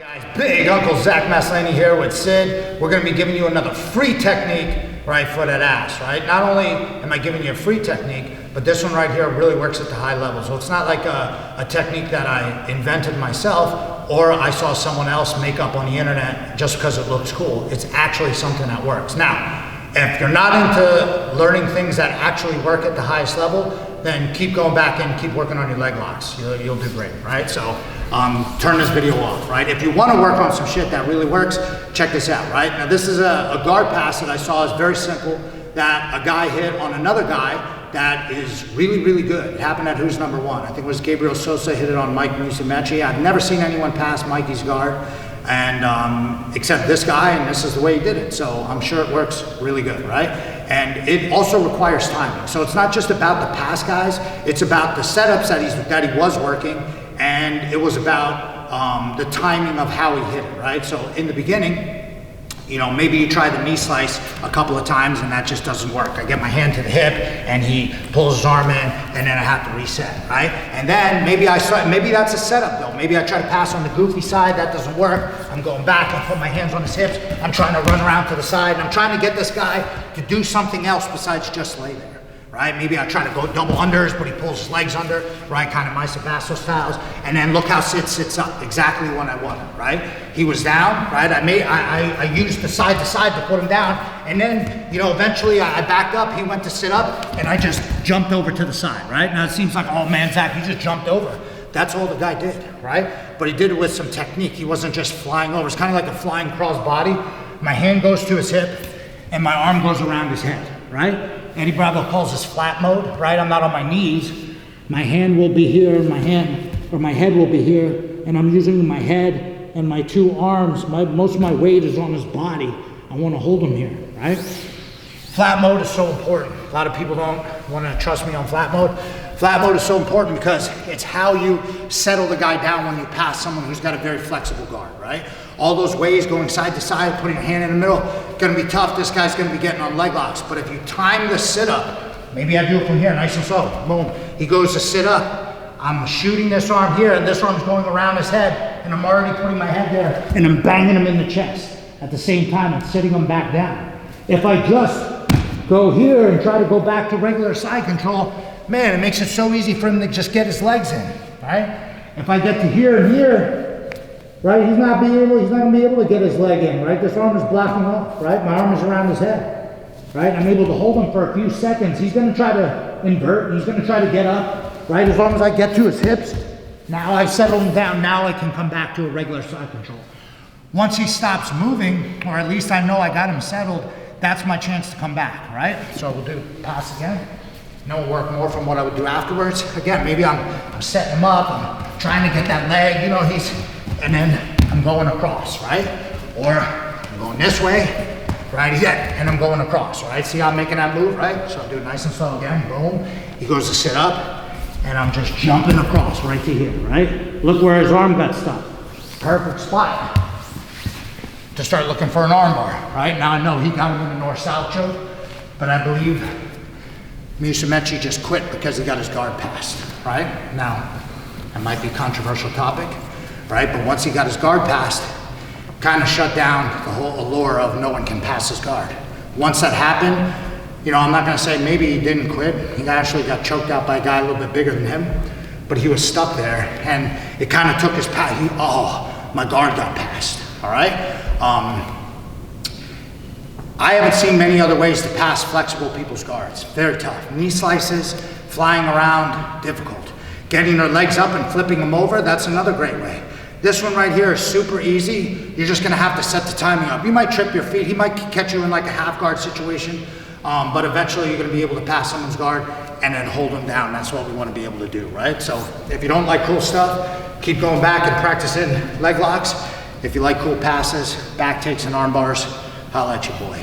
Guys, big Uncle Zach Maslany here with Sid. We're going to be giving you another free technique, right, for that ass, right? Not only am I giving you a free technique, but this one right here really works at the high level. So it's not like a technique that I invented myself or I saw someone else make up on the internet just because it looks cool. It's actually something that works. Now, if you're not into learning things that actually work at the highest level, then keep going back and keep working on your leg locks. You'll do great, right? So turn this video off, right? If you want to work on some shit that really works, check this out, right? Now this is a guard pass that I saw is very simple that a guy hit on another guy that is really, really good. It happened at Who's Number One. I think it was Gabriel Sousa hit it on Muscemici. I've never seen anyone pass Mikey's guard, and except this guy, and this is the way he did it. So I'm sure it works really good, right? And it also requires timing. So it's not just about the pass, guys. It's about the setups that he was working, and it was about the timing of how he hit it, right? So in the beginning, you know, maybe you try the knee slice a couple of times and that just doesn't work. I get my hand to the hip and he pulls his arm in and then I have to reset, right? And then maybe that's a setup though. Maybe I try to pass on the goofy side, that doesn't work. I'm going back and put my hands on his hips. I'm trying to run around to the side and I'm trying to get this guy to do something else besides just lay there. Right? Maybe I try to go double unders, but he pulls his legs under, right? Kind of my Sousa styles. And then look how Sid sits up, exactly when I want him, right? He was down, right? I used the side to side to put him down. And then, you know, eventually I backed up, he went to sit up, and I just jumped over to the side, right? Now it seems like, oh man, Zach, you just jumped over. That's all the guy did, right? But he did it with some technique. He wasn't just flying over. It's kind of like a flying cross body. My hand goes to his hip, and my arm goes around his head, right? Eddie Bravo calls this flat mode, right? I'm not on my knees. My hand will be here, my head will be here, and I'm using my head and my two arms. Most of my weight is on his body. I want to hold him here, right? Flat mode is so important. A lot of people don't want to trust me on flat mode. Flat mode is so important because it's how you settle the guy down when you pass someone who's got a very flexible guard, right? All those ways going side to side, putting your hand in the middle, gonna be tough. This guy's gonna be getting on leg locks. But if you time the sit up, maybe I do it from here, nice and slow, boom. He goes to sit up. I'm shooting this arm here and this arm's going around his head and I'm already putting my head there and I'm banging him in the chest at the same time and sitting him back down. If I just go here and try to go back to regular side control, man, it makes it so easy for him to just get his legs in, right? If I get to here and here, right, he's not gonna be able to get his leg in, right? This arm is blocking off, right? My arm is around his head, right? I'm able to hold him for a few seconds. He's gonna try to invert, he's gonna try to get up, right? As long as I get to his hips, now I've settled him down, now I can come back to a regular side control. Once he stops moving, or at least I know I got him settled, that's my chance to come back, right? So we'll do pass again. And then we'll work more from what I would do afterwards. Again, maybe I'm setting him up, I'm trying to get that leg, you know, and then I'm going across, right? Or I'm going this way, right? Yeah, and I'm going across, right? See how I'm making that move, right? So I'll do it nice and slow again, boom. He goes to sit up, and I'm just jumping across right to here, right? Look where his arm got stuck. Perfect spot to start looking for an arm bar, right? Now I know he got him in the north-south choke, but I believe Muscemici just quit because he got his guard passed, right? Now, that might be a controversial topic, right? But once he got his guard passed, kind of shut down the whole allure of no one can pass his guard. Once that happened, you know, I'm not gonna say maybe he didn't quit. He actually got choked out by a guy a little bit bigger than him, but he was stuck there and it kind of took his pass. Oh, my guard got passed, all right? I haven't seen many other ways to pass flexible people's guards. Very tough. Knee slices, flying around, difficult. Getting their legs up and flipping them over, that's another great way. This one right here is super easy. You're just gonna have to set the timing up. You might trip your feet. He might catch you in like a half guard situation, but eventually you're gonna be able to pass someone's guard and then hold them down. That's what we wanna be able to do, right? So if you don't like cool stuff, keep going back and practicing leg locks. If you like cool passes, back takes and arm bars, holla at your boy.